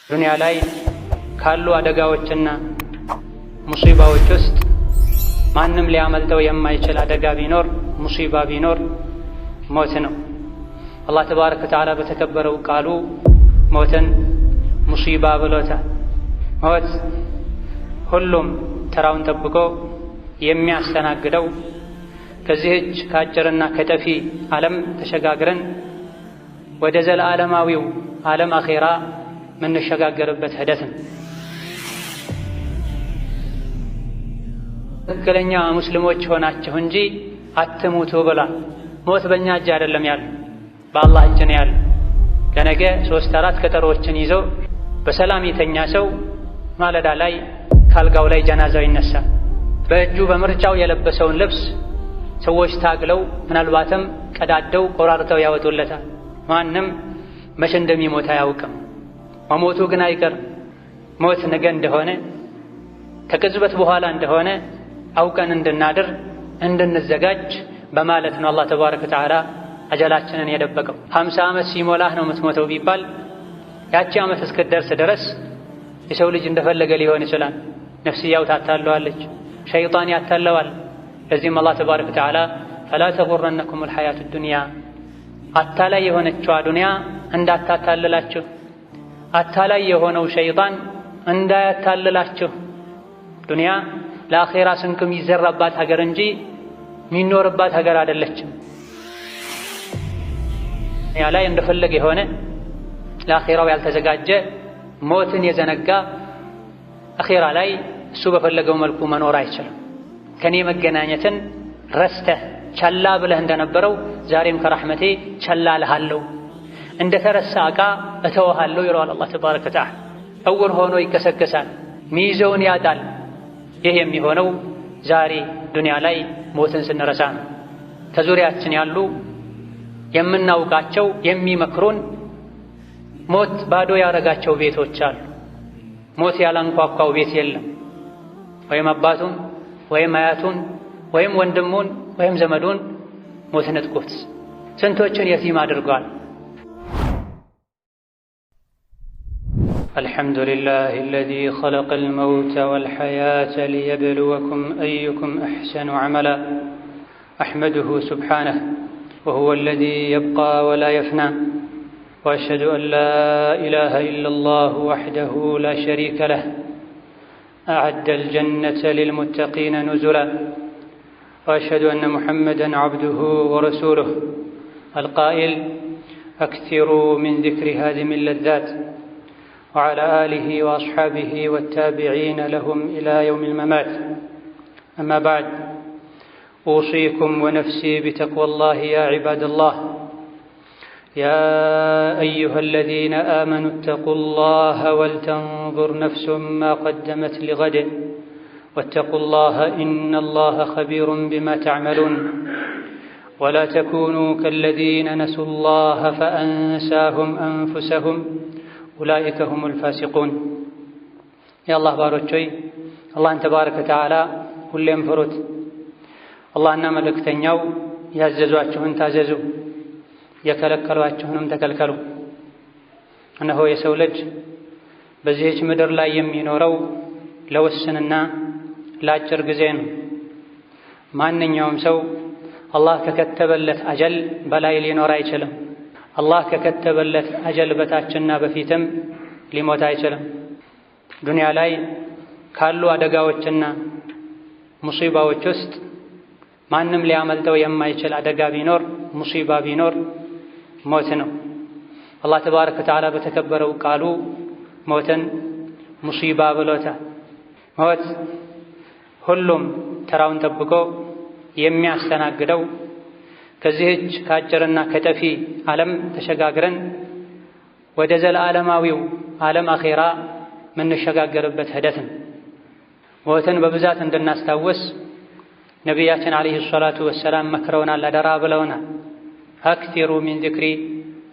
ዱንያ ላይ ካሉ አደጋዎችና ሙሲባዎች ውስጥ ማንም ሊያመልጠው የማይችል አደጋ ቢኖር ሙሲባ ቢኖር ሞት ነው። አላህ ተባረከ ወተዓላ በተከበረው ቃሉ ሞትን ሙሲባ ብሎታል። ሞት ሁሉም ተራውን ጠብቆ የሚያስተናግደው ከዚህች ከአጭርና ከጠፊ ዓለም ተሸጋግረን ወደ ዘለዓለማዊው ዓለም አኼራ ምንሸጋገርበት ሂደት ነው። ትክክለኛ ሙስሊሞች ሆናችሁ እንጂ አትሙቱ ብሏል። ሞት በእኛ እጅ አይደለም ያለው፣ በአላህ እጅ ነው ያለው። ለነገ 3-4 ቀጠሮዎችን ይዞ በሰላም የተኛ ሰው ማለዳ ላይ ካልጋው ላይ ጀናዛው ይነሳል። በእጁ በምርጫው የለበሰውን ልብስ ሰዎች ታግለው ምናልባትም ቀዳደው ቆራርጠው ያወጡለታል። ማንም መቼ እንደሚሞት አያውቅም። መሞቱ ግን አይቀርም። ሞት ነገ እንደሆነ ከቅጽበት በኋላ እንደሆነ አውቀን እንድናድር እንድንዘጋጅ በማለት ነው አላህ ተባረከ ወተዓላ አጀላችንን የደበቀው። 50 ዓመት ሲሞላህ ነው የምትሞተው ቢባል ያቺ ዓመት እስክትደርስ ድረስ የሰው ልጅ እንደፈለገ ሊሆን ይችላል። ነፍስያው ታታለዋለች፣ ሸይጣን ያታለዋል። ለዚህም አላህ ተባረከ ወተዓላ ፈላ ተጉረነኩም አልሐያቱ ዱንያ፣ አታላይ የሆነችዋ ዱንያ እንዳታታልላችሁ፣ አታላይ የሆነው ሸይጣን እንዳያታልላችሁ። ዱንያ ለአኼራ ስንቅ የሚዘራባት ሀገር እንጂ የሚኖርባት ሀገር አይደለችም። ያ ላይ እንደፈለገ የሆነ ለአኼራው ያልተዘጋጀ ሞትን የዘነጋ አኼራ ላይ እሱ በፈለገው መልኩ መኖር አይችልም። ከኔ መገናኘትን ረስተህ ቸላ ብለህ እንደነበረው ዛሬም ከረሕመቴ ቸላ እልሃለሁ፣ እንደተረሳ ዕቃ እተወሃለሁ ይለዋል አላህ ተባረከ ወተዓላ። እውር ሆኖ ይከሰከሳል፣ ሚይዘውን ያጣል። ይህ የሚሆነው ዛሬ ዱንያ ላይ ሞትን ስንረሳ ነው። ከዙሪያችን ያሉ የምናውቃቸው የሚመክሩን ሞት ባዶ ያረጋቸው ቤቶች አሉ። ሞት ያላንኳኳው ቤት የለም። ወይም አባቱን ወይም አያቱን ወይም ወንድሙን ወይም ዘመዱን ሞት ነጥቆት ስንቶችን የቲም አድርጓል። الحمد لله الذي خلق الموت والحياة ليبلوكم أيكم أحسن عملا أحمده سبحانه وهو الذي يبقى ولا يفنى وأشهد أن لا إله إلا الله وحده لا شريك له أعد الجنة للمتقين نزلا وأشهد أن محمدا عبده ورسوله القائل أكثروا من ذكر هادم اللذات وعلى آله وأصحابه والتابعين لهم إلى يوم الممات. أما بعد، أوصيكم ونفسي بتقوى الله يا عباد الله. يا أيها الذين آمنوا اتقوا الله ولتنظر نفس ما قدمت لغد واتقوا الله إن الله خبير بما تعملون. ولا تكونوا كالذين نسوا الله فأنساهم أنفسهم أولئك هم الفاسقون. يا الله باروچوي الله تبارك وتعالى ሁሌም ፍሩት። አላህና መልእክተኛው ያዘዟችሁን ታዘዙ፣ የከለከሏችሁንም ተከልከሉ። እነሆ የሰው ልጅ በዚህች ምድር ላይ የሚኖረው ለውስንና ለአጭር ጊዜ ነው። ማንኛውም ሰው አላህ ከከተበለት አጀል በላይ ሊኖር አይችልም። አላህ ከከተበለት አጀል በታችና በፊትም ሊሞት አይችልም። ዱንያ ላይ ካሉ አደጋዎችና ሙሲባዎች ውስጥ ማንም ሊያመልጠው የማይችል አደጋ ቢኖር ሙሲባ ቢኖር ሞት ነው። አላህ ተባረከ ወተዓላ በተከበረው ቃሉ ሞትን ሙሲባ ብሎታል። ሞት ሁሉም ተራውን ጠብቆ የሚያስተናግደው ከዚህች ከአጭርና ከጠፊ ዓለም ተሸጋግረን ወደ ዘለዓለማዊው ዓለም አኼራ ምንሸጋገርበት ሂደት ነው። ሞትን በብዛት እንድናስታውስ ነቢያችን ዓለይሂ ሰላቱ ወሰላም መክረውናል፣ አደራ ብለውናል። አክሲሩ ሚን ዚክሪ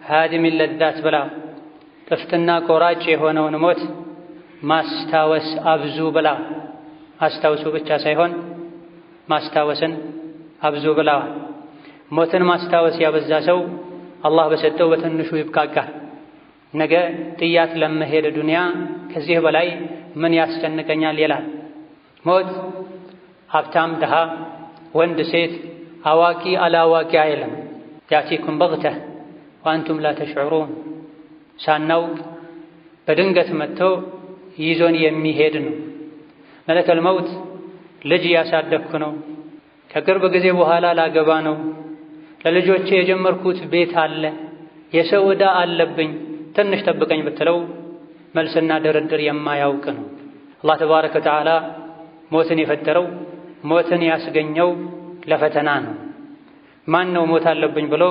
ሃዲሚ ለዛት ብላ ጥፍትና ቆራጭ የሆነውን ሞት ማስታወስ አብዙ ብላ። አስታውሱ ብቻ ሳይሆን ማስታወስን አብዙ ብለዋል። ሞትን ማስታወስ ያበዛ ሰው አላህ በሰጠው በትንሹ ይብቃቃል። ነገ ጥያት ለመሄድ ዱንያ ከዚህ በላይ ምን ያስጨንቀኛል ይላል። ሞት ሀብታም ድሃ፣ ወንድ ሴት፣ አዋቂ አላዋቂ አይልም። ያቲኩም በግተህ ወአንቱም ላ ተሽዑሩን፣ ሳናውቅ በድንገት መጥቶ ይዞን የሚሄድ ነው። መለከል መውት ልጅ እያሳደግኩ ነው፣ ከቅርብ ጊዜ በኋላ ላገባ ነው፣ ለልጆቼ የጀመርኩት ቤት አለ፣ የሰው ዕዳ አለብኝ፣ ትንሽ ጠብቀኝ ብትለው መልስና ድርድር የማያውቅ ነው። አላህ ተባረከ ወተዓላ ሞትን የፈጠረው ሞትን ያስገኘው ለፈተና ነው። ማን ነው ሞት አለብኝ ብሎ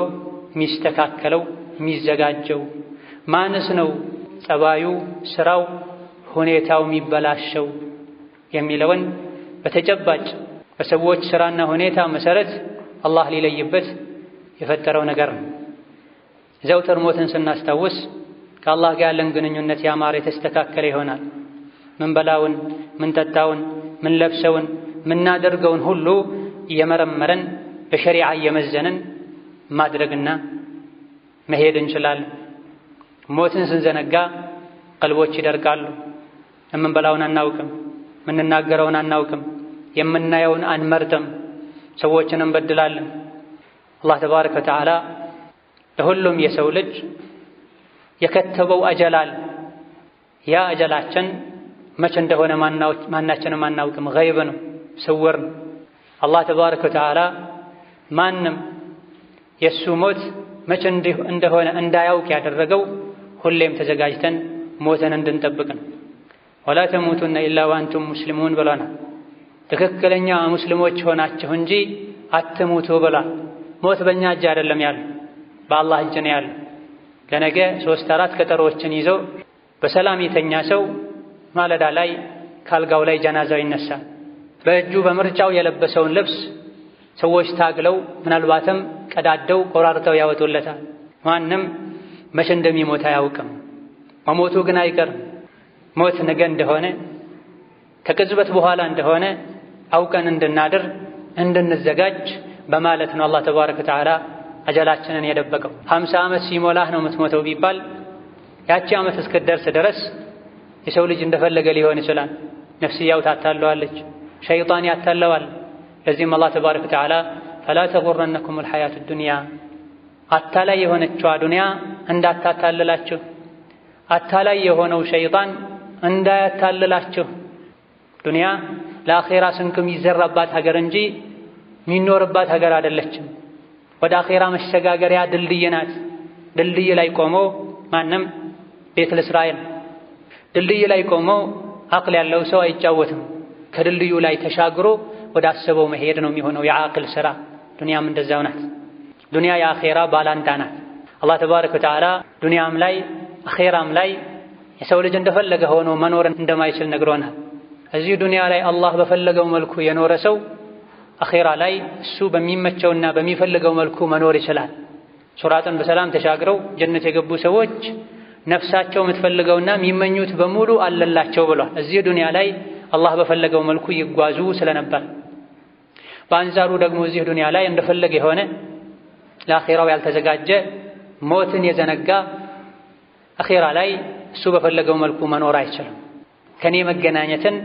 የሚስተካከለው የሚዘጋጀው? ማንስ ነው ጸባዩ፣ ስራው፣ ሁኔታው የሚበላሸው የሚለውን በተጨባጭ በሰዎች ስራና ሁኔታ መሰረት አላህ ሊለይበት የፈጠረው ነገር ነው። ዘውትር ሞትን ስናስታውስ ከአላህ ጋር ያለን ግንኙነት ያማረ የተስተካከለ ይሆናል። ምንበላውን፣ ምንጠጣውን፣ ምንለብሰውን፣ ምናደርገውን ሁሉ እየመረመረን በሸሪዓ እየመዘንን ማድረግና መሄድ እንችላለን። ሞትን ስንዘነጋ ቀልቦች ይደርቃሉ። የምንበላውን አናውቅም፣ ምንናገረውን አናውቅም፣ የምናየውን አንመርጥም፣ ሰዎችን እንበድላለን። አላህ ተባረከ ወተዓላ ለሁሉም የሰው ልጅ የከተበው አጀላል። ያ አጀላችን መቼ እንደሆነ ማናችንም አናውቅም፣ ገይብ ነው፣ ስውር ነው። አላህ ተባረከ ወተዓላ ማንም የእሱ ሞት መቼ እንደሆነ እንዳያውቅ ያደረገው ሁሌም ተዘጋጅተን ሞትን እንድንጠብቅ ነው። ወላ ተሙቱነ ኢላ ወአንቱም ሙስሊሙን ብለናል። ትክክለኛ ሙስሊሞች ሆናችሁ እንጂ አትሙቱ ብሏል። ሞት በእኛ እጅ አይደለም ያለው፣ በአላህ እጅ ነው ያለው። ለነገ 3-4 ቀጠሮዎችን ይዞ በሰላም የተኛ ሰው ማለዳ ላይ ካልጋው ላይ ጀናዛው ይነሳል። በእጁ በምርጫው የለበሰውን ልብስ ሰዎች ታግለው ምናልባትም ቀዳደው ቆራርጠው ያወጡለታል። ማንም መቼ እንደሚሞት አያውቅም። መሞቱ ግን አይቀርም። ሞት ነገ እንደሆነ ከቅጽበት በኋላ እንደሆነ አውቀን እንድናድር እንድንዘጋጅ በማለት ነው አላህ ተባረከ ወተዓላ አጀላችንን የደበቀው። 50 ዓመት ሲሞላህ ነው የምትሞተው ቢባል ያቺ ዓመት እስክትደርስ ድረስ የሰው ልጅ እንደፈለገ ሊሆን ይችላል። ነፍስያው ታታለዋለች፣ ሸይጣን ያታለዋል። ለዚህም አላህ ተባረከ ወተዓላ ፈላ ተጉረነኩሙል ሐያቱ ዱንያ፣ አታላይ የሆነችዋ ዱንያ እንዳታታልላችሁ፣ አታላይ የሆነው ሸይጣን እንዳያታልላችሁ። ዱንያ ለአኼራ ስንቅ የሚዘራባት ሀገር እንጂ የሚኖርባት ሀገር አይደለችም። ወደ አኼራ መሸጋገሪያ ድልድይ ናት። ድልድይ ላይ ቆሞ ማንም ቤት ለእስራኤል ድልድይ ላይ ቆሞ አቅል ያለው ሰው አይጫወትም። ከድልድዩ ላይ ተሻግሮ ወደ አሰበው መሄድ ነው የሚሆነው የዓቅል ሥራ። ዱንያም እንደዛው ናት። ዱንያ የአኼራ ባላንጣ ናት። አላህ ተባረከ ወተዓላ ዱንያም ላይ አኼራም ላይ የሰው ልጅ እንደፈለገ ሆኖ መኖር እንደማይችል ነግሮናል። እዚህ ዱንያ ላይ አላህ በፈለገው መልኩ የኖረ ሰው አኼራ ላይ እሱ በሚመቸውና በሚፈልገው መልኩ መኖር ይችላል። ሱራጥን በሰላም ተሻግረው ጀነት የገቡ ሰዎች ነፍሳቸው የምትፈልገውና የሚመኙት በሙሉ አለላቸው ብሏል። እዚህ ዱንያ ላይ አላህ በፈለገው መልኩ ይጓዙ ስለነበር፣ በአንጻሩ ደግሞ እዚህ ዱንያ ላይ እንደፈለገ የሆነ ለአኼራው ያልተዘጋጀ ሞትን የዘነጋ አኼራ ላይ እሱ በፈለገው መልኩ መኖር አይችልም። ከኔ መገናኘትን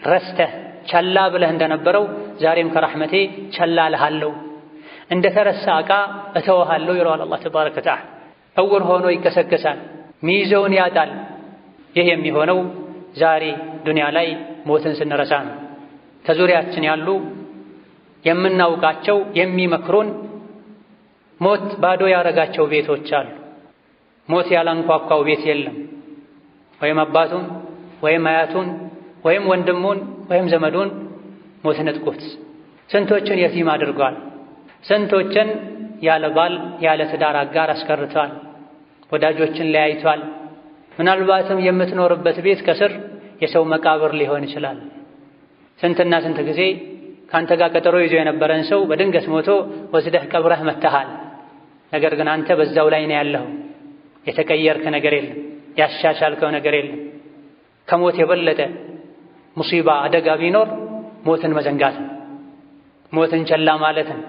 ረስተህ ቸላ ብለህ እንደነበረው ዛሬም ከረሕመቴ ቸላ እልሃለሁ፣ እንደ ተረሳ ዕቃ እተወሃለሁ ይለዋል አላህ ተባረከ ወተዓላ። እውር ሆኖ ይከሰከሳል፣ ሚይዘውን ያጣል። ይህ የሚሆነው ዛሬ ዱንያ ላይ ሞትን ስንረሳ ነው። ከዙሪያችን ያሉ የምናውቃቸው የሚመክሩን ሞት ባዶ ያረጋቸው ቤቶች አሉ። ሞት ያላንኳኳው ቤት የለም። ወይም አባቱን ወይም አያቱን ወይም ወንድሙን ወይም ዘመዱን ሞት ነጥቆት ስንቶችን የቲም አድርጓል። ስንቶችን ያለ ባል ያለ ትዳር አጋር አስቀርቷል። ወዳጆችን ለያይቷል። ምናልባትም የምትኖርበት ቤት ከስር የሰው መቃብር ሊሆን ይችላል። ስንትና ስንት ጊዜ ካንተ ጋር ቀጠሮ ይዞ የነበረን ሰው በድንገት ሞቶ ወስደህ ቀብረህ መተሃል። ነገር ግን አንተ በዛው ላይ ነው ያለው። የተቀየርክ ነገር የለም፣ ያሻሻልከው ነገር የለም። ከሞት የበለጠ ሙሲባ አደጋ ቢኖር ሞትን መዘንጋት ነው። ሞትን ቸላ ማለት ነው።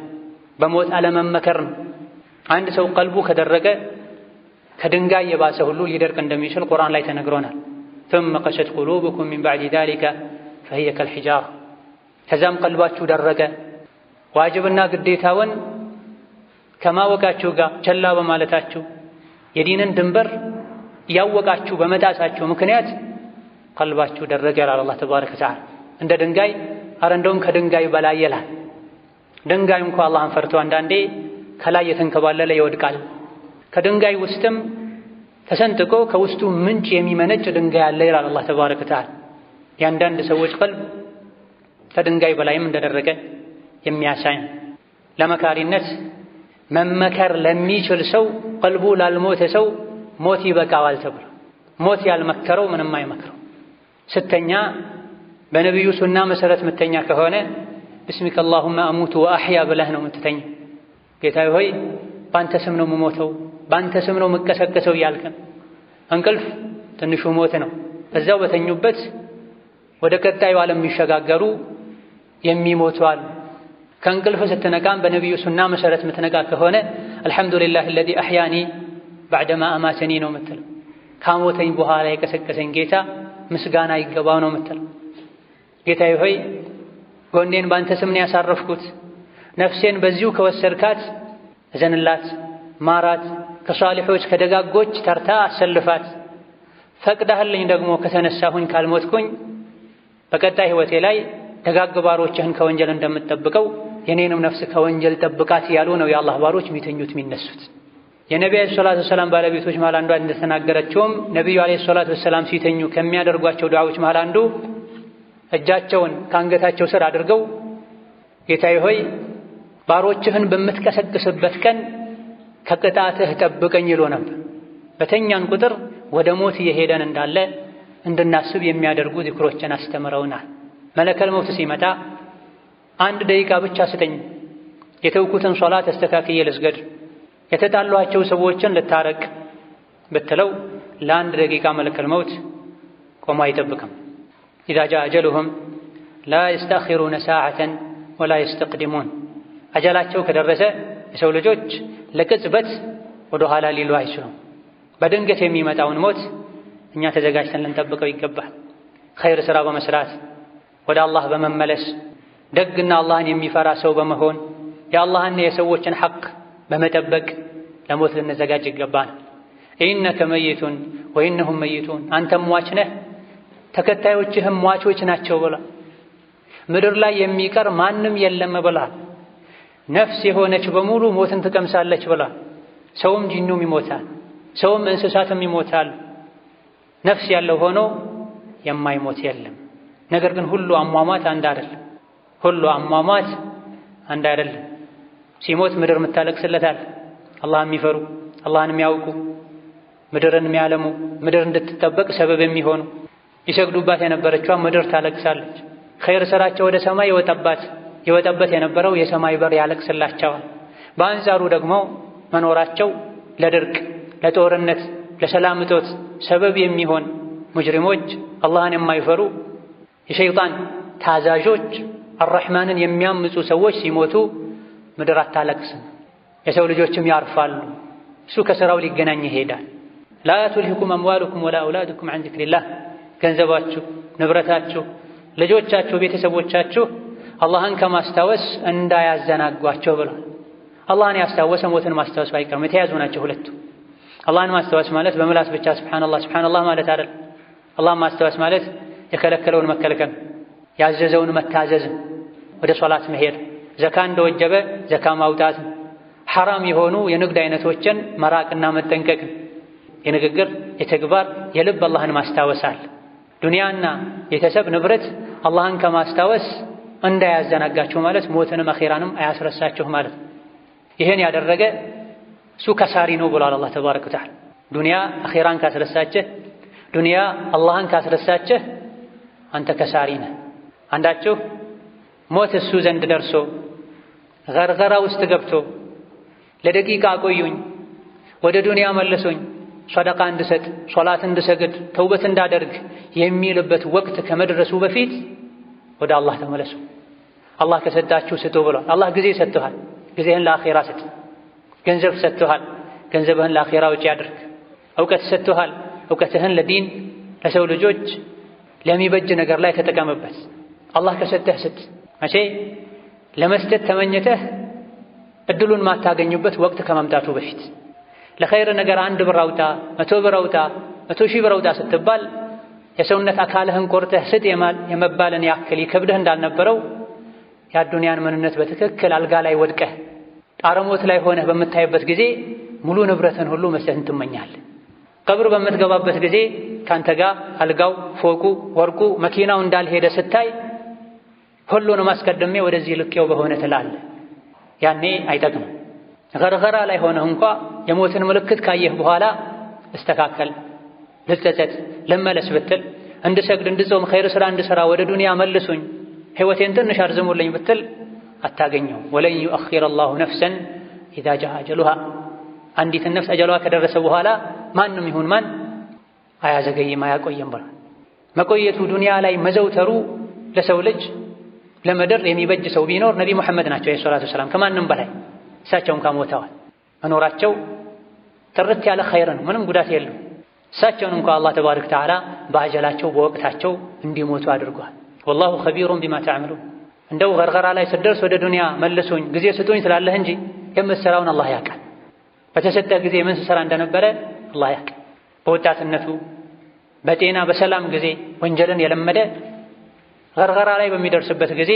በሞት አለመመከር ነው። አንድ ሰው ቀልቡ ከደረገ ከድንጋይ የባሰ ሁሉ ሊደርቅ እንደሚችል ቁርአን ላይ ተነግሮናል። ثم قست قلوبكم من بعد ذلك فهي كالحجارة ከዛም ቀልባችሁ ደረቀ። ዋጅብና ግዴታውን ከማወቃችሁ ጋር ቸላ በማለታችሁ የዲንን ድንበር ያወቃችሁ በመጣሳችሁ ምክንያት ቀልባችሁ ደረቀ ይላል አላህ ተባረከ ወተዓላ። እንደ ድንጋይ እንደውም ከድንጋይ በላይ ይላል። ድንጋይ እንኳ አላህን ፈርቶ አንዳንዴ ከላይ የተንከባለለ ይወድቃል። ከድንጋይ ውስጥም ተሰንጥቆ ከውስጡ ምንጭ የሚመነጭ ድንጋይ አለ ይላል አላህ ተባረከ ወተዓላ። የአንዳንድ ሰዎች ቀልብ ከድንጋይ በላይም እንደደረቀ የሚያሳይ ለመካሪነት መመከር ለሚችል ሰው ቀልቡ ላልሞተ ሰው ሞት ይበቃዋል ተብሎ ሞት ያልመከረው ምንም አይመክረው። ስተኛ በነቢዩ ሱና መሰረት ምተኛ ከሆነ ብስሚከ አላሁመ አሙቱ ወአሕያ ብለህ ነው ምትተኛ። ጌታዬ ሆይ ባንተ ስም ነው የምሞተው፣ ባንተ ስም ነው የምቀሰቀሰው እያልከን። እንቅልፍ ትንሹ ሞት ነው። እዛው በተኙበት ወደ ቀጣዩ ዓለም የሚሸጋገሩ የሚሞቱ አሉ። ከእንቅልፍ ስትነቃም በነቢዩ ሱና መሰረት ምትነቃ ከሆነ አልሐምዱሊላህ አለዚ አሕያኒ ባዕደማ አማተኒ ነው ምትለው። ካሞተኝ በኋላ የቀሰቀሰኝ ጌታ ምስጋና ይገባው ነው ምትለው። ጌታዬ ሆይ ጎኔን ባንተ ስም ነው ያሳረፍኩት፣ ነፍሴን በዚሁ ከወሰድካት እዘንላት፣ ማራት፣ ከሷሊሖች ከደጋጎች ተርታ አሰልፋት፣ ፈቅደህልኝ ደግሞ ከተነሳሁኝ ካልሞትኩኝ በቀጣይ ህይወቴ ላይ ደጋግ ባሮችህን ከወንጀል እንደምትጠብቀው የኔንም ነፍስ ከወንጀል ጠብቃት ያሉ ነው የአላህ ባሮች የሚተኙት የሚነሱት። የነቢዩ ዓለይሂ ሰላቱ ወሰላም ባለቤቶች መሃል አንዷ እንደተናገረችውም ነቢዩ ዓለይሂ ሰላቱ ወሰላም ሲተኙ ከሚያደርጓቸው ዱዓዎች መሃል አንዱ እጃቸውን ከአንገታቸው ስር አድርገው ጌታዬ ሆይ ባሮችህን በምትቀሰቅስበት ቀን ከቅጣትህ ጠብቀኝ ይሉ ነበር። በተኛን ቁጥር ወደ ሞት እየሄደን እንዳለ እንድናስብ የሚያደርጉ ዚክሮችን አስተምረውናል። መለከል መውት ሲመጣ 1 ደቂቃ ብቻ ስጠኝ፣ የተውኩትን ሶላት አስተካክዬ ልስገድ፣ የተጣሏቸው ሰዎችን ልታረቅ ብትለው ለ1 ደቂቃ መለከል መውት ቆሞ አይጠብቅም። ኢዛ ጃአ አጀሉሁም ላ የስተአኺሩነ ሰዓተን ወላ የስተቅዲሙን። አጀላቸው ከደረሰ የሰው ልጆች ለቅጽበት ወደ ኋላ ሊሉ አይችሉም። በድንገት የሚመጣውን ሞት እኛ ተዘጋጅተን ልንጠብቀው ይገባል። ኸይር ሥራ በመስራት ወደ አላህ በመመለስ ደግና አላህን የሚፈራ ሰው በመሆን የአላህና የሰዎችን ሐቅ በመጠበቅ ለሞት ልንዘጋጅ ይገባል። ኢነከ መይቱን ወኢነሁም መይቱን፣ አንተም ሟች ነህ ተከታዮችህም ሟቾች ናቸው ብላ። ምድር ላይ የሚቀር ማንም የለም ብላ። ነፍስ የሆነች በሙሉ ሞትን ትቀምሳለች ብላ። ሰውም ጂኑም ይሞታል፣ ሰውም እንስሳትም ይሞታል። ነፍስ ያለው ሆኖ የማይሞት የለም። ነገር ግን ሁሉ አሟሟት አንድ አይደለም። ሁሉ አሟሟት አንድ አይደለም። ሲሞት ምድር የምታለቅስለታል። አላህን የሚፈሩ አላህን የሚያውቁ ምድርን የሚያለሙ ምድር እንድትጠበቅ ሰበብ የሚሆኑ ይሰግዱባት የነበረችዋ ምድር ታለቅሳለች። ኸይር ሥራቸው ወደ ሰማይ የወጣበት የነበረው የሰማይ በር ያለቅስላቸዋል። በአንጻሩ ደግሞ መኖራቸው ለድርቅ፣ ለጦርነት፣ ለሰላም እጦት ሰበብ የሚሆን ሙጅሪሞች፣ አላህን የማይፈሩ የሸይጣን ታዛዦች፣ አርረሕማንን የሚያምፁ ሰዎች ሲሞቱ ምድር አታለቅስም። የሰው ልጆችም ያርፋሉ። እሱ ከሥራው ሊገናኝ ይሄዳል። ላ ቱልሂኩም አምዋሉኩም ወላ አውላዱኩም ዐን ዚክሪላህ፣ ገንዘባችሁ፣ ንብረታችሁ፣ ልጆቻችሁ፣ ቤተሰቦቻችሁ አላህን ከማስታወስ እንዳያዘናጓቸው ብሏል። አላህን ያስታወሰ ሞትን ማስታወስ አይቀርም። የተያዙ ናቸው ሁለቱ። አላህን ማስታወስ ማለት በምላስ ብቻ ሱብሓነላህ ሱብሓነላህ ማለት አይደል። አላህን ማስታወስ ማለት የከለከለውን መከልከል፣ ያዘዘውን መታዘዝ፣ ወደ ሶላት መሄድ፣ ዘካ እንደወጀበ ዘካ ማውጣት፣ ሐራም የሆኑ የንግድ አይነቶችን መራቅና መጠንቀቅ፣ የንግግር የተግባር የልብ አላህን ማስታወሳል። ዱንያና ቤተሰብ ንብረት አላህን ከማስታወስ እንዳያዘናጋችሁ ማለት ሞትንም አኺራንም አያስረሳችሁ ማለት። ይህን ያደረገ እሱ ከሳሪ ነው ብሏል አላህ ተባረከ ወተዓላ። ዱንያ አኺራን ካስረሳችህ፣ ዱንያ አላህን ካስረሳችህ አንተ ከሳሪ ነህ። አንዳችሁ ሞት እሱ ዘንድ ደርሶ ገርገራ ውስጥ ገብቶ ለደቂቃ አቆዩኝ፣ ወደ ዱንያ መልሶኝ፣ ሰደቃ እንድሰጥ፣ ሶላት እንድሰግድ፣ ተውበት እንዳደርግ የሚልበት ወቅት ከመድረሱ በፊት ወደ አላህ ተመለሱ። አላህ ከሰጣችሁ ስጡ ብሏል። አላህ ጊዜ ሰጥቶሃል፣ ጊዜህን ለአኺራ ስጥ። ገንዘብ ሰጥቶሃል፣ ገንዘብህን ለአኺራ ውጪ አድርግ። እውቀት ሰጥቶሃል። እውቀትህን ለዲን ለሰው ልጆች ለሚበጅ ነገር ላይ ተጠቀምበት። አላህ ከሰጠህ ስጥ። መቼ ለመስጠት ተመኝተህ እድሉን ማታገኙበት ወቅት ከመምጣቱ በፊት ለኸይር ነገር 1 ብር አውጣ፣ 100 ብር አውጣ፣ 100 ሺህ ብር አውጣ ስትባል የሰውነት አካልህን ቆርጠህ ስጥ የመባልን ያክል ይከብድህ እንዳልነበረው የአዱንያን ምንነት በትክክል አልጋ ላይ ወድቀህ ጣረሞት ላይ ሆነህ በምታይበት ጊዜ ሙሉ ንብረትን ሁሉ መስጠትን ትመኛለህ። ቀብር በምትገባበት ጊዜ ካንተ ጋር አልጋው፣ ፎቁ፣ ወርቁ፣ መኪናው እንዳልሄደ ስታይ ሁሉንም አስቀድሜ ወደዚህ ልቄው በሆነ ትላለህ። ያኔ አይጠቅም። ገርገራ ላይ ሆነህ እንኳ የሞትን ምልክት ካየህ በኋላ እስተካከል፣ ልጸጸት፣ ልመለስ ብትል እንድሰግድ፣ እንድጾም፣ ኸይር ሥራ እንድሠራ ወደ ዱንያ መልሱኝ፣ ሕይወቴን ትንሽ አርዝሙልኝ ብትል አታገኘው። ወለን ዩአኺረ አላሁ ነፍሰን ኢዛ ጃአ አጀሉሃ አንዲትን ነፍስ አጀሏ ከደረሰ በኋላ ማንም ይሁን ማን አያዘገይም አያቆየም ብሏል። መቆየቱ ዱንያ ላይ መዘውተሩ ለሰው ልጅ ለምድር የሚበጅ ሰው ቢኖር ነቢ ሙሐመድ ናቸው አለይሂ ሰላቱ ወሰላም። ከማንም በላይ እሳቸውም ካሞተዋል። መኖራቸው ጥርት ያለ ኸይር ነው፣ ምንም ጉዳት የለም። እሳቸውን እንኳ አላህ ተባረከ ወተዓላ በአጀላቸው በወቅታቸው እንዲሞቱ አድርጓል። ወላሁ ኸቢሩን ቢማ ተዕመሉን። እንደው ገርገራ ላይ ስትደርስ ወደ ዱንያ መልሱኝ ጊዜ ስጡኝ ትላለህ እንጂ የምትሠራውን አላህ ያውቃል። በተሰጠህ ጊዜ ምን ስትሠራ እንደነበረ አላህ ያውቃል። በወጣትነቱ በጤና በሰላም ጊዜ ወንጀልን የለመደ ገርገራ ላይ በሚደርስበት ጊዜ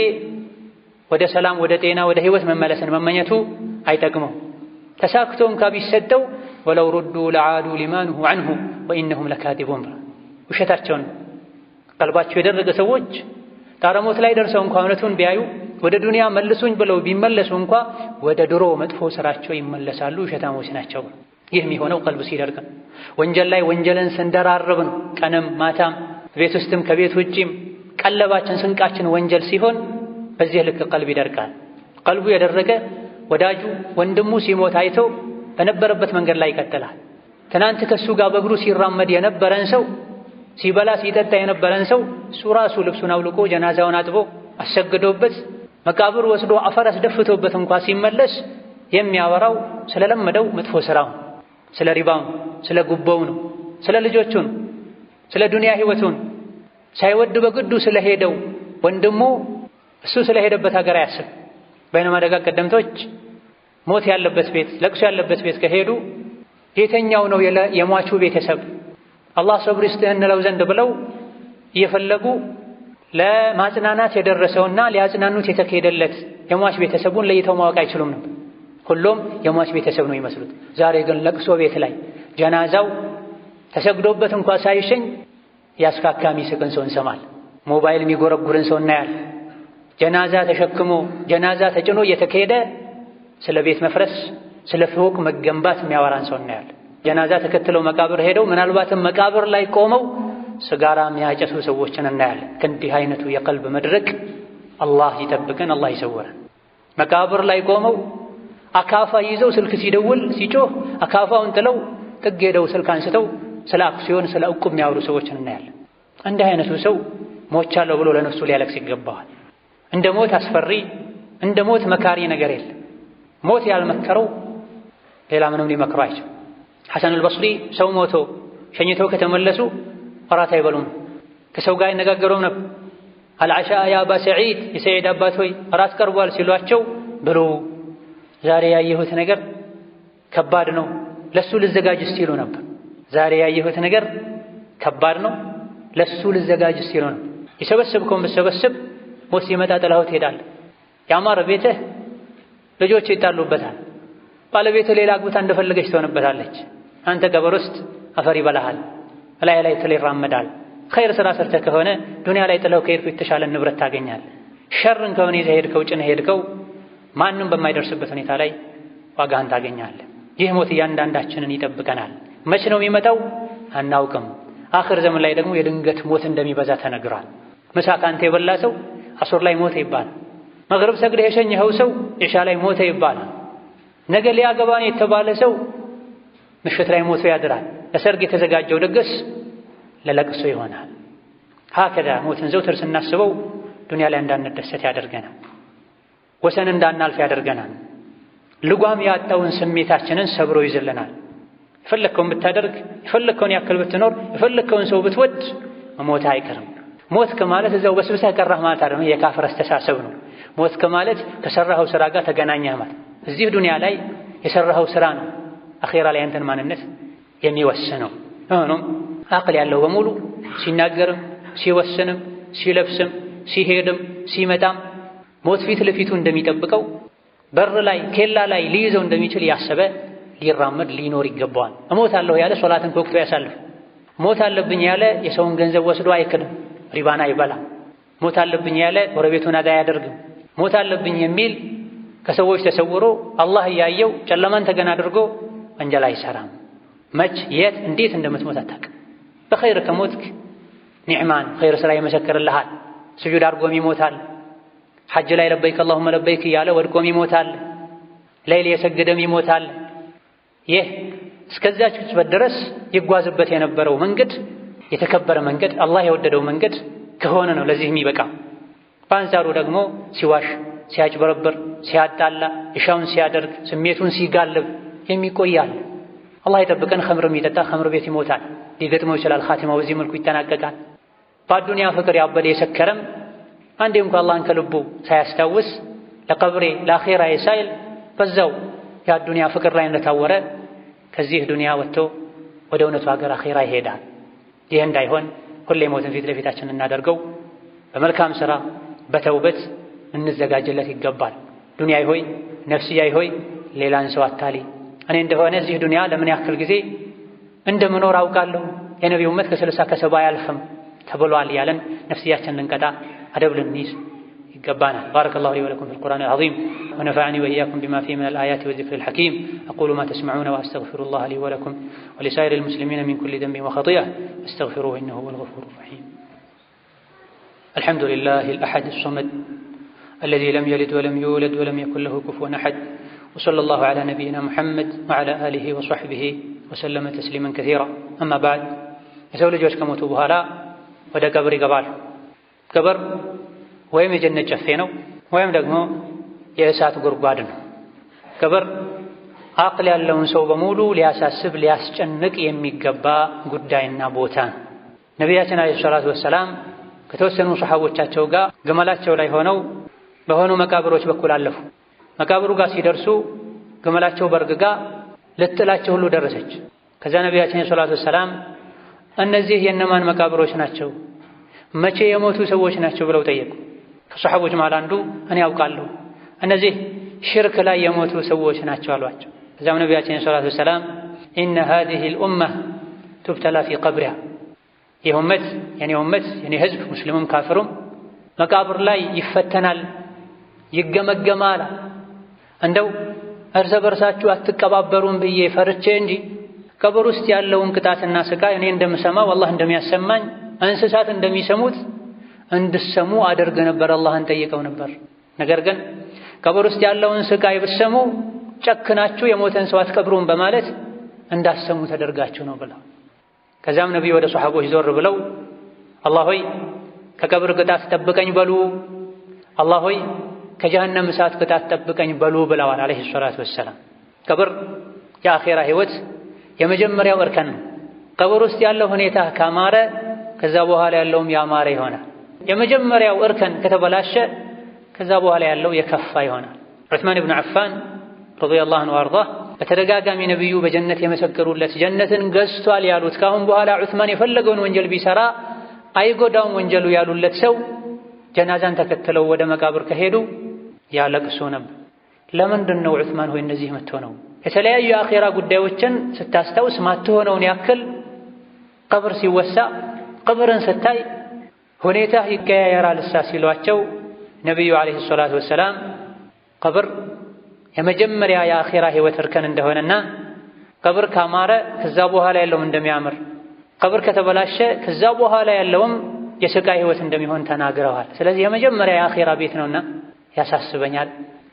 ወደ ሰላም ወደ ጤና ወደ ሕይወት መመለስን መመኘቱ አይጠቅመው። ተሳክቶም ቢሰጠው ወለው ሩዱ ለዓዱ ሊማ ኑሁ ዐንሁ ወኢነሁም ለካዚቡን። ውሸታቸውን ቀልባቸው የደረገ ሰዎች ጣረሞት ላይ ደርሰው እንኳ እውነቱን ቢያዩ ወደ ዱንያ መልሱኝ ብለው ቢመለሱ እንኳ ወደ ድሮ መጥፎ ስራቸው ይመለሳሉ፣ ውሸታሞች ናቸው። ይህ የሚሆነው ቀልብ ሲደርቅ፣ ወንጀል ላይ ወንጀልን ስንደራረብ ነው። ቀንም ማታም ቤት ውስጥም ከቤት ውጪም ቀለባችን ስንቃችን ወንጀል ሲሆን በዚህ ልክ ቀልብ ይደርቃል። ቀልቡ የደረቀ ወዳጁ ወንድሙ ሲሞት አይቶ በነበረበት መንገድ ላይ ይቀጥላል። ትናንት ከሱ ጋር በእግሩ ሲራመድ የነበረን ሰው ሲበላ ሲጠጣ የነበረን ሰው እሱ ራሱ ልብሱን አውልቆ ጀናዛውን አጥቦ አሰግዶበት መቃብር ወስዶ አፈር አስደፍቶበት እንኳ ሲመለስ የሚያወራው ስለለመደው መጥፎ ስራው፣ ስለ ሪባው፣ ስለ ጉቦው ነው፣ ስለ ልጆቹ ነው፣ ስለ ዱንያ ህይወቱን ሳይወድ በግዱ ስለሄደው ወንድሙ እሱ ስለሄደበት ሀገር አያስብ። በይነማ ደጋግ ቀደምቶች ሞት ያለበት ቤት ለቅሶ ያለበት ቤት ከሄዱ የተኛው ነው የሟቹ ቤተሰብ አላህ ሰብር ይስጥህ እንለው ዘንድ ብለው እየፈለጉ ለማጽናናት የደረሰውና ሊያጽናኑት የተካሄደለት የሟች ቤተሰቡን ለይተው ማወቅ አይችሉም ነበር። ሁሉም የሟች ቤተሰብ ነው ይመስሉት። ዛሬ ግን ለቅሶ ቤት ላይ ጀናዛው ተሰግዶበት እንኳ ሳይሸኝ ያስካካሚ ስቅን ሰው እንሰማል። ሞባይል የሚጎረጉርን ሰው እናያል። ጀናዛ ተሸክሞ ጀናዛ ተጭኖ እየተካሄደ ስለ ቤት መፍረስ ስለ ፎቅ መገንባት የሚያወራን ሰው እናያል። ጀናዛ ተከትለው መቃብር ሄደው ምናልባትም መቃብር ላይ ቆመው ስጋራ የሚያጨሱ ሰዎችን እናያለን። ከእንዲህ አይነቱ የቀልብ መድረቅ አላህ ይጠብቀን፣ አላህ ይሰውረን። መቃብር ላይ ቆመው አካፋ ይዘው ስልክ ሲደውል ሲጮህ አካፋውን ጥለው ጥግ ሄደው ስልክ አንስተው ስለ አክሲዮን ስለ ዕቁብ የሚያወሩ ሰዎችን እናያለን። እንዲህ አይነቱ ሰው ሞቻለሁ ብሎ ለነፍሱ ሊያለቅስ ይገባዋል። እንደ ሞት አስፈሪ እንደ ሞት መካሪ ነገር የለም። ሞት ያልመከረው ሌላ ምንም ሊመክረው አይችልም። ሐሰን አልበስሪ ሰው ሞቶ ሸኝተው ከተመለሱ እራት አይበሉም፣ ከሰው ጋር አይነጋገሩም ነበር። አልዓሻ ያ አባ ሰዒድ የሰዒድ አባት ሆይ እራት ቀርቧል ሲሏቸው ብሉ፣ ዛሬ ያየሁት ነገር ከባድ ነው፣ ለሱ ልዘጋጅ ሲሉ ነበር። ዛሬ ያየሁት ነገር ከባድ ነው፣ ለሱ ልዘጋጅ ሲሉ ነው። የሰበሰብከውን ብትሰበስብ ሞት ሲመጣ ጥላኸው ትሄዳለህ። ያማረ ቤትህ ልጆች ይጣሉበታል፣ ባለቤትህ ሌላ አግብታ እንደፈለገች ትሆንበታለች። አንተ ቀብር ውስጥ አፈር ይበላሃል፣ ላይ ትል ይራመዳል። ኸይር ስራ ሰርተህ ከሆነ ዱንያ ላይ ጥለው ከሄድከው የተሻለ ንብረት ታገኛለህ። ሸርን ከሆነ ይዘህ ሄድከው ጭነህ ሄድከው ማንም በማይደርስበት ሁኔታ ላይ ዋጋህን ታገኛለህ። ይህ ሞት እያንዳንዳችንን ይጠብቀናል። መች ነው የሚመጣው አናውቅም። አኽር ዘመን ላይ ደግሞ የድንገት ሞት እንደሚበዛ ተነግሯል። ምሳ ካንተ የበላ ሰው አሱር ላይ ሞተ ይባላል። መግሪብ ሰግደህ የሸኘኸው ሰው ኢሻ ላይ ሞተ ይባላል። ነገ ሊያገባን የተባለ ሰው ምሽት ላይ ሞቶ ያድራል። ለሰርግ የተዘጋጀው ድግስ ለለቅሶ ይሆናል። ሀከዛ ሞትን ዘውትር ስናስበው ዱንያ ላይ እንዳንደሰት ያደርገናል፣ ወሰን እንዳናልፍ ያደርገናል። ልጓም ያጣውን ስሜታችንን ሰብሮ ይዝልናል። የፈለከውን ብታደርግ የፈለከውን ያክል ብትኖር የፈለከውን ሰው ብትወድ መሞት አይቀርም። ሞት ከማለት እዛው በስብሰህ ቀረህ ማለት አይደለም። የካፍር አስተሳሰብ ነው። ሞት ከማለት ከሰራኸው ስራ ጋር ተገናኘህ ማለት። እዚህ ዱንያ ላይ የሰራኸው ስራ ነው አኺራ ላይ አንተን ማንነት የሚወስነው። ሆኖም አቅል ያለው በሙሉ ሲናገርም ሲወስንም ሲለብስም ሲሄድም ሲመጣም ሞት ፊት ለፊቱ እንደሚጠብቀው በር ላይ ኬላ ላይ ሊይዘው እንደሚችል ያሰበ ሊራመድ ሊኖር ይገባዋል። እሞታለሁ ያለ ሶላትን ከወቅቱ ያሳልፍ። ሞት አለብኝ ያለ የሰውን ገንዘብ ወስዶ አይክድም፣ ሪባና አይበላም። ሞት አለብኝ ያለ ጎረቤቱን አዳ አያደርግም። ሞት አለብኝ የሚል ከሰዎች ተሰውሮ አላህ እያየው ጨለማን ተገና አድርጎ ወንጀል አይሰራም። መች የት እንዴት እንደምትሞት አታውቅም። በኸይር ከሞትክ ኒዕማን ኸይር ስራ ይመሰክርልሃል። ስጁድ አድርጎም ይሞታል። ሐጅ ላይ ለበይክ አላሁመ ለበይክ እያለ ወድቆም ይሞታል። ሌሊት የሰገደም ይሞታል። ይህ እስከዛች ቅጽበት ድረስ ይጓዝበት የነበረው መንገድ የተከበረ መንገድ አላህ የወደደው መንገድ ከሆነ ነው ለዚህ የሚበቃ። በአንጻሩ ደግሞ ሲዋሽ፣ ሲያጭበረብር፣ ሲያጣላ፣ እሻውን ሲያደርግ፣ ስሜቱን ሲጋልብ የሚቆያል። አላህ ይጠብቀን። ኸምር የሚጠጣ ኸምር ቤት ይሞታል። ሊገጥመው ይችላል። ኻቲማው በዚህ መልኩ ይጠናቀቃል። በአዱንያ ፍቅር ያበደ የሰከረም አንዴ እንኳ አላህን ከልቡ ሳያስታውስ ለቀብሬ ለአኼራ ሳይል በዛው የአዱንያ ፍቅር ላይ እንደታወረ ከዚህ ዱንያ ወጥቶ ወደ እውነቱ ሀገር አኼራ ይሄዳል። ይህ እንዳይሆን ሁሌ ሞትን ፊት ለፊታችን እናደርገው። በመልካም ሥራ በተውበት እንዘጋጅለት ይገባል። ዱንያይ ሆይ ነፍስያይ ሆይ ሌላን ሰው አታሊ። እኔ እንደሆነ እዚህ ዱንያ ለምን ያክል ጊዜ እንደምኖር አውቃለሁ። የነቢዩ ኡመት ከ60 ከ70 አያልፍም ተብሏል ያለን ነፍስያችን ልንቀጣ አደብ ልንይዝ يقبانا. بارك الله لي ولكم في القرآن العظيم ونفعني وإياكم بما فيه من الآيات والذكر الحكيم. أقول ما تسمعون وأستغفر الله لي ولكم ولسائر المسلمين من كل ذنب وخطيئة استغفروه إنه هو الغفور الرحيم. الحمد لله الأحد الصمد الذي لم يلد ولم يولد ولم يكن له كفوا أحد وصلى الله على نبينا محمد وعلى آله وصحبه وسلم تسليما كثيرا. أما بعد يسول جوش كموتوبها لا ودا قبر قبال قبر ወይም የጀነት ጨፌ ነው ወይም ደግሞ የእሳት ጉድጓድ ነው። ቀብር አቅል ያለውን ሰው በሙሉ ሊያሳስብ ሊያስጨንቅ የሚገባ ጉዳይና ቦታ ነው። ነቢያችን አለይሂ ሰላቱ ወሰላም ከተወሰኑ ሰሃቦቻቸው ጋር ግመላቸው ላይ ሆነው በሆኑ መቃብሮች በኩል አለፉ። መቃብሩ ጋር ሲደርሱ ግመላቸው በርግጋ ልትጥላቸው ሁሉ ደረሰች። ከዛ ነቢያችን አለይሂ ሰላቱ ወሰላም እነዚህ የነማን መቃብሮች ናቸው? መቼ የሞቱ ሰዎች ናቸው ብለው ጠየቁ። ከሰሃቦች መሃል አንዱ እኔ ያውቃለሁ እነዚህ ሽርክ ላይ የሞቱ ሰዎች ናቸው አሏቸው። ከዛም ነቢያችን ሰለላሁ ዐለይሂ ወሰለም ኢነ هذه الأمة تبتلى في قبرها ይህ ኡመት የኔ ህዝብ ሙስሊሙም ካፍሩም መቃብር ላይ ይፈተናል ይገመገማል። እንደው እርስ በርሳችሁ አትቀባበሩም ብዬ ፈርቼ እንጂ ቀብር ውስጥ ያለውን ቅጣትና ስቃይ እኔ እንደምሰማው አላህ እንደሚያሰማኝ እንስሳት እንደሚሰሙት እንድሰሙ አደርግ ነበር፣ አላህን ጠይቀው ነበር። ነገር ግን ቀብር ውስጥ ያለውን ስቃይ ብትሰሙ ጨክናችሁ የሞተን ሰው አትቀብሩም በማለት እንዳሰሙ ተደርጋችሁ ነው ብለው። ከዛም ነብዩ ወደ ሱሐቦች ዞር ብለው አላህ ሆይ ከቀብር ቅጣት ጠብቀኝ በሉ፣ አላህ ሆይ ከጀሃነም እሳት ቅጣት ጠብቀኝ በሉ ብለዋል አለይሂ ሰላቱ ወሰላም። ቀብር የአኺራ ህይወት የመጀመሪያው እርከን ነው። ቀብር ውስጥ ያለው ሁኔታ ካማረ ከዛ በኋላ ያለውም ያማረ ይሆናል። የመጀመሪያው እርከን ከተበላሸ ከዛ በኋላ ያለው የከፋ ይሆናል። ዑስማን ኢብኑ አፋን ረዲየላሁ ዐንሁ ወአርዳህ በተደጋጋሚ ነብዩ በጀነት የመሰከሩለት ጀነትን ገዝቷል ያሉት ካሁን በኋላ ዑስማን የፈለገውን ወንጀል ቢሰራ አይጎዳውም ወንጀሉ ያሉለት ሰው ጀናዛን ተከትለው ወደ መቃብር ከሄዱ ያለቅሱ ነበር። ለምንድን ነው ዑስማን ሆይ እንደዚህ የምትሆነው? የተለያዩ የአኺራ ጉዳዮችን ስታስታውስ ማትሆነውን ያክል ቀብር ሲወሳ ቀብርን ስታይ ሁኔታ ይቀያየራል ሲሏቸው ነብዩ አለይሂ ሰላቱ ወሰላም ቀብር የመጀመሪያ የአኺራ ህይወት እርከን እንደሆነና ቀብር ካማረ ከዛ በኋላ ያለውም እንደሚያምር፣ ቀብር ከተበላሸ ከዛ በኋላ ያለውም የስቃይ ህይወት እንደሚሆን ተናግረዋል። ስለዚህ የመጀመሪያ የአኺራ ቤት ነውና ያሳስበኛል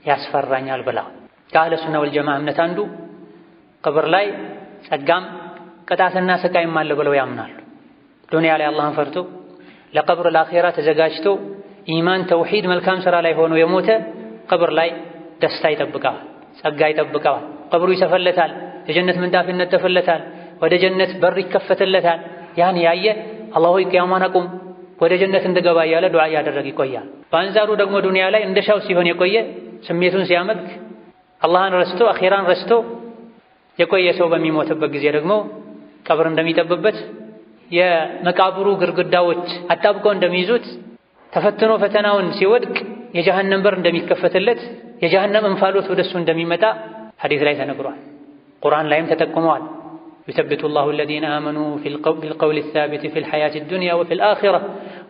ያስፈራኛል ብላ ከአህለ ሱና ወልጀማዓ እምነት አንዱ ቀብር ላይ ጸጋም ቅጣትና ስቃይም አለ ብለው ያምናሉ። ዱንያ ላይ አላህን ፈርቶ ለቀብር ለአኺራ ተዘጋጅቶ ኢማን ተውሂድ መልካም ሥራ ላይ ሆኖ የሞተ ቀብር ላይ ደስታ ይጠብቀዋል፣ ጸጋ ይጠብቀዋል፣ ቀብሩ ይሰፈለታል፣ የጀነት ምንጣፍ ይነጠፍለታል፣ ወደ ጀነት በር ይከፈትለታል። ያን ያየ አላህ ሆይ ቂያማን አቁም ወደ ጀነት እንድገባ እያለ ዱዓ እያደረገ ይቆያል። በአንጻሩ ደግሞ ዱንያ ላይ እንደሻው ሲሆን የቆየ ስሜቱን ሲያመልክ አላህን ረስቶ አኼራን ረስቶ የቆየ ሰው በሚሞትበት ጊዜ ደግሞ ቀብር እንደሚጠብበት የመቃብሩ ግድግዳዎች አጣብቀው እንደሚይዙት ተፈትኖ ፈተናውን ሲወድቅ የጀሃነም በር እንደሚከፈትለት የጀሃነም እንፋሎት ወደሱ እንደሚመጣ ሐዲስ ላይ ተነግሯል። ቁርአን ላይም ተጠቁመዋል። يثبت الله الذين آمنوا بالقول الثابت في الحياة الدنيا وفي الآخرة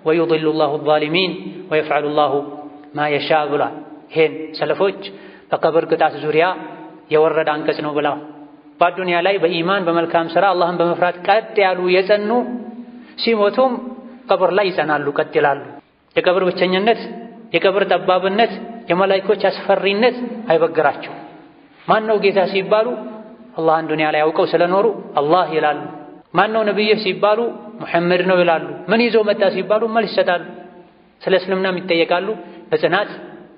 ويضل الله الظالمين ويفعل الله ما يشاء ብሏል። ይሄን ሰለፎች በቀብር ቅጣት ዙሪያ የወረደ አንቀጽ ነው ብለዋል። በዱንያ ላይ በኢማን በመልካም ሥራ አላህን በመፍራት ቀጥ ያሉ የጸኑ ሲሞቱም ቀብር ላይ ይጸናሉ፣ ቀጥ ይላሉ። የቀብር ብቸኝነት፣ የቀብር ጠባብነት፣ የመላእክቶች አስፈሪነት አይበግራቸው። ማን ነው ጌታ ሲባሉ አላህን ዱንያ ላይ አውቀው ስለኖሩ አላህ ይላሉ። ማን ነው ነብይህ ሲባሉ ሙሐመድ ነው ይላሉ። ምን ይዞ መጣ ሲባሉ መልስ ይሰጣሉ። ስለ እስልምናም ይጠየቃሉ፣ በጽናት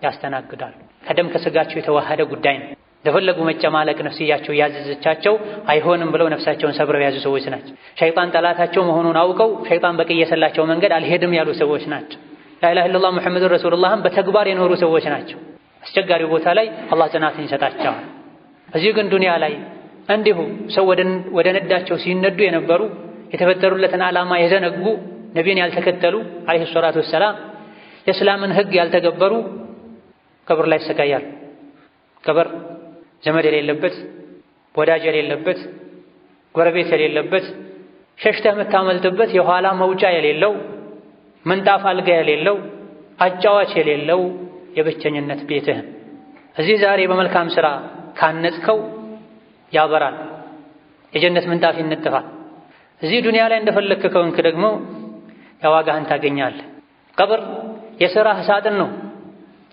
ያስተናግዳሉ። ከደም ከስጋቸው የተዋሃደ ጉዳይ ነው። ለፈለጉ መጨማለቅ ነፍስያቸው ያዘዘቻቸው አይሆንም ብለው ነፍሳቸውን ሰብረው ያዙ ሰዎች ናቸው። ሸይጣን ጠላታቸው መሆኑን አውቀው ሸይጣን በቀየሰላቸው መንገድ አልሄድም ያሉ ሰዎች ናቸው። ላኢላሃ ኢለላህ ሙሐመዱር ረሱሉላህም በተግባር የኖሩ ሰዎች ናቸው። አስቸጋሪው ቦታ ላይ አላህ ጽናትን ይሰጣቸዋል። እዚህ ግን ዱንያ ላይ እንዲሁ ሰው ወደ ነዳቸው ሲነዱ የነበሩ የተፈጠሩለትን ዓላማ የዘነጉ ነቢይን ያልተከተሉ አለይሂ ሰላቱ ወሰላም የእስላምን ሕግ ያልተገበሩ ቀብር ላይ ይሰቃያሉ። ቀብር ዘመድ የሌለበት፣ ወዳጅ የሌለበት፣ ጎረቤት የሌለበት፣ ሸሽተህ የምታመልጥበት የኋላ መውጫ የሌለው፣ ምንጣፍ አልጋ የሌለው፣ አጫዋች የሌለው የብቸኝነት ቤትህ እዚህ ዛሬ በመልካም ሥራ ካነጽከው ያበራል፣ የጀነት ምንጣፍ ይነጠፋል። እዚህ ዱንያ ላይ እንደፈለግክ ከሆንክ ደግሞ የዋጋህን ታገኛለህ። ቀብር የሥራህ ሳጥን ነው።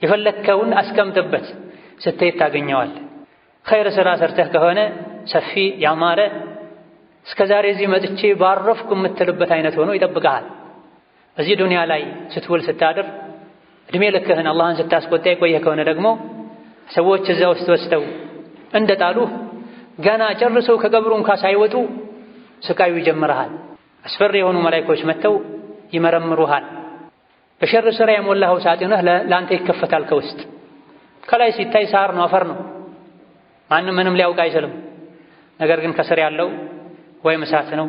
የፈለግከውን አስቀምጥበት፣ ስትሄድ ታገኘዋለህ። ኸይር ሥራ ሰርተህ ከሆነ ሰፊ ያማረ እስከ ዛሬ እዚህ መጥቼ ባረፍኩ የምትልበት አይነት ሆኖ ይጠብቅሃል። እዚህ ዱንያ ላይ ስትውል ስታድር እድሜ ልክህን አላህን ስታስቆጣ የቆየህ ከሆነ ደግሞ ሰዎች እዛ ውስጥ ወስደው እንደ ጣሉህ ገና ጨርሰው ከቀብሩ እንኳ ሳይወጡ ስቃዩ ይጀምርሃል። አስፈሪ የሆኑ መላእክቶች መጥተው ይመረምሩሃል። በሸር ሥራ የሞላኸው ሳጥንህ ለአንተ ይከፈታል ከውስጥ። ከላይ ሲታይ ሳር ነው፣ አፈር ነው፣ ማንም ምንም ሊያውቅ አይችልም። ነገር ግን ከስር ያለው ወይም እሳት ነው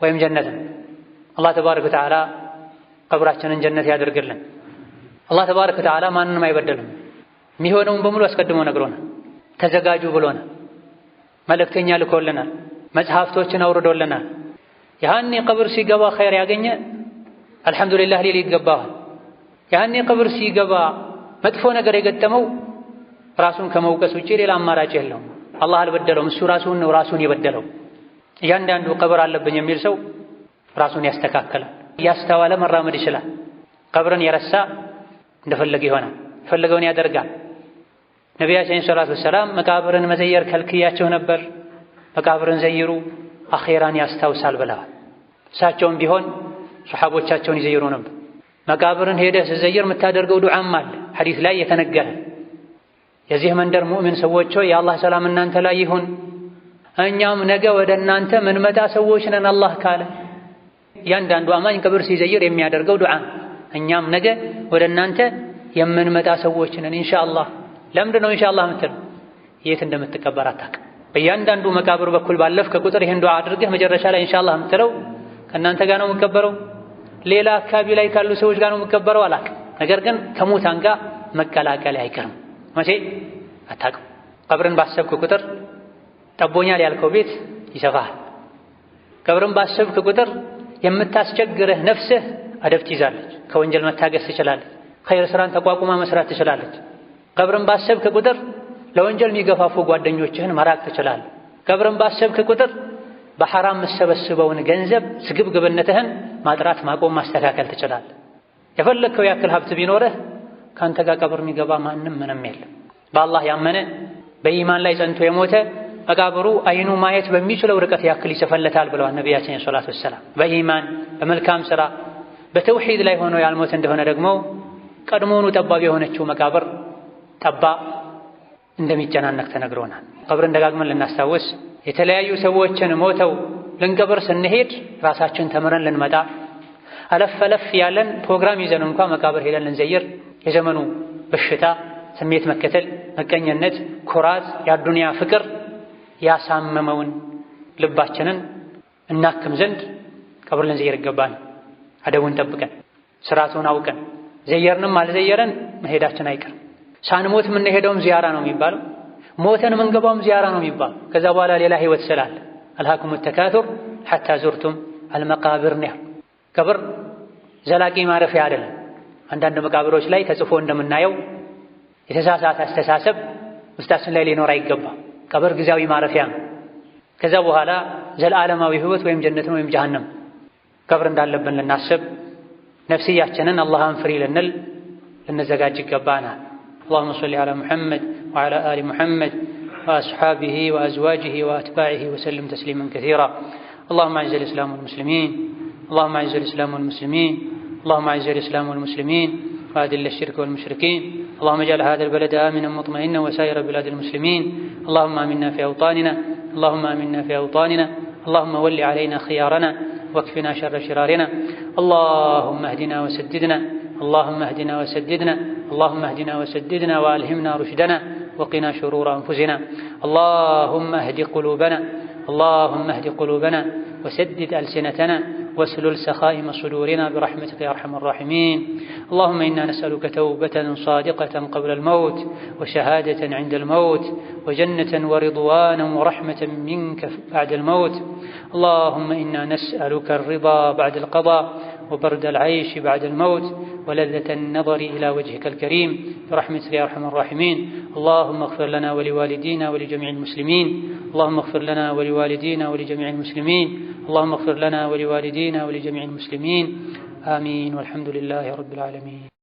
ወይም ጀነት ነው። አላህ ተባረከ ወተዓላ ቀብራችንን ጀነት ያደርግልን። አላህ ተባረከ ወተዓላ ማንንም አይበደልም። የሚሆነውን በሙሉ አስቀድሞ ነግሮናል። ተዘጋጁ ብሎናል። መልእክተኛ ልኮልናል። መጽሐፍቶችን አውርዶልናል። ያኔ ቀብር ሲገባ ኸይር ያገኘ አልሐምዱሊላህ ሊል ይገባዋል። ያኔ ቀብር ሲገባ መጥፎ ነገር የገጠመው ራሱን ከመውቀስ ውጪ ሌላ አማራጭ የለውም። አላህ አልበደለውም፣ እሱ ራሱን ነው ራሱን የበደለው። እያንዳንዱ ቀብር አለብኝ የሚል ሰው ራሱን ያስተካከላል፣ እያስተዋለ መራመድ ይችላል። ቀብርን የረሳ እንደፈለገ ይሆናል፣ የፈለገውን ያደርጋል። ነቢያችን ሰለላሁ ዐለይሂ ወሰለም መቃብርን መዘየር ከልክያቸው ነበር። መቃብርን ዘይሩ አኼራን ያስታውሳል ብለዋል። እሳቸውም ቢሆን ሱሐቦቻቸውን ይዘይሩ ነበር። መቃብርን ሄደህ ስትዘይር የምታደርገው ዱዓም አለ ሐዲስ ላይ የተነገረ። የዚህ መንደር ሙእሚን ሰዎች ሆይ የአላህ ሰላም እናንተ ላይ ይሁን፣ እኛም ነገ ወደ እናንተ ምንመጣ ሰዎች ነን አላህ ካለ። እያንዳንዱ አማኝ ቀብር ሲዘይር የሚያደርገው ዱዓ እኛም ነገ ወደ እናንተ የምንመጣ ሰዎች ነን ኢንሻአላህ። ለምንድን ነው ኢንሻአላህ የምትለው? የት እንደምትቀበር አታውቅም። በእያንዳንዱ መቃብር በኩል ባለፍክ ቁጥር ይህን ዱዓ አድርገህ መጨረሻ ላይ ኢንሻአላህ የምትለው ከእናንተ ጋር ነው የምትቀበረው፣ ሌላ አካባቢ ላይ ካሉ ሰዎች ጋር ነው የምትቀበረው አላውቅም። ነገር ግን ከሙታን ጋር መቀላቀል አይቀርም። መቼ አታውቅም። ቀብርን ባሰብክ ቁጥር ጠቦኛል ያልከው ቤት ይሰፋል። ቀብርን ባሰብክ ቁጥር የምታስቸግርህ ነፍስህ አደብ ትይዛለች። ከወንጀል መታገስ ትችላለች። ኸይር ስራን ተቋቁማ መስራት ትችላለች። ቀብርን ባሰብክ ቁጥር ለወንጀል የሚገፋፉ ጓደኞችህን መራቅ ትችላለህ። ቀብርን ባሰብክ ቁጥር በሐራም መሰበስበውን ገንዘብ ስግብግብነትህን ማጥራት፣ ማቆም፣ ማስተካከል ትችላለህ። የፈለግከው ያክል ሀብት ቢኖርህ ከአንተ ጋር ቀብር የሚገባ ማንም ምንም የለም። በአላህ ያመነ በኢማን ላይ ጸንቶ የሞተ መቃብሩ አይኑ ማየት በሚችለው ርቀት ያክል ይሰፈለታል ብለዋል ነቢያችን ሰለላሁ ዐለይሂ ወሰለም። በኢማን በመልካም ሥራ በተውሂድ ላይ ሆኖ ያልሞት እንደሆነ ደግሞ ቀድሞውኑ ጠባብ የሆነችው መቃብር ጠባ እንደሚጨናነቅ ተነግሮናል። ቀብርን ደጋግመን ልናስታውስ የተለያዩ ሰዎችን ሞተው ልንቀብር ስንሄድ ራሳችን ተምረን ልንመጣ አለፍ ያለን ፕሮግራም ይዘን እንኳን መቃብር ሄደን ልንዘይር የዘመኑ በሽታ ስሜት መከተል፣ መቀኘነት፣ ኩራት፣ የአዱንያ ፍቅር ያሳመመውን ልባችንን እናክም ዘንድ ቀብር ልንዘይር ይገባል። አደቡን ጠብቀን ስርዓቱን አውቀን ዘየርንም አልዘየረን መሄዳችን አይቀርም። ሳንሞት የምንሄደውም ዚያራ ነው የሚባለው፣ ሞተን የምንገባውም ዚያራ ነው የሚባለው። ከዛ በኋላ ሌላ ህይወት ስላለ አልሃኩም ተካቱር ሐታ ዙርቱም አልመቃብር ነው። ቀብር ዘላቂ ማረፊያ አይደለም። አንዳንድ መቃብሮች ላይ ተጽፎ እንደምናየው የተሳሳተ አስተሳሰብ ውስጣችን ላይ ሊኖር አይገባም። ቀብር ጊዜያዊ ማረፊያ ነው። ከዛ በኋላ ዘላለማዊ ህይወት ወይም ጀነት ነው ወይም ጀሃነም ቀብር እንዳለብን ልናስብ ነፍስያችንን አላህን ፍሪ ልንል ልንዘጋጅ ይገባናል። اللهم صل على محمد وعلى آل محمد وأصحابه وأزواجه وأتباعه وسلم تسليما كثيرا. اللهم أعز الإسلام والمسلمين، اللهم أعز الإسلام والمسلمين، اللهم أعز الإسلام والمسلمين وأذل الشرك والمشركين. اللهم اجعل هذا البلد آمنا مطمئنا وسائر بلاد المسلمين. اللهم آمنا في أوطاننا، اللهم آمنا في أوطاننا، اللهم ول علينا خيارنا واكفنا شر شرارنا. اللهم اهدنا وسددنا، اللهم اهدنا وسددنا، اللهم اهدنا وسددنا وألهمنا رشدنا وقنا شرور أنفسنا. اللهم اهد قلوبنا، اللهم اهد قلوبنا وسدد ألسنتنا واسلل سخائم صدورنا برحمتك يا أرحم الراحمين. اللهم إنا نسألك توبة صادقة قبل الموت وشهادة عند الموت وجنة ورضوانا ورحمة منك بعد الموت. اللهم إنا نسألك الرضا بعد القضاء وبرد العيش بعد الموت ولذة النظر إلى وجهك الكريم برحمتك يا أرحم الراحمين. اللهم اغفر لنا ولوالدينا ولجميع المسلمين، اللهم اغفر لنا ولوالدينا ولجميع المسلمين، اللهم اغفر لنا ولوالدينا ولجميع المسلمين. آمين والحمد لله رب العالمين.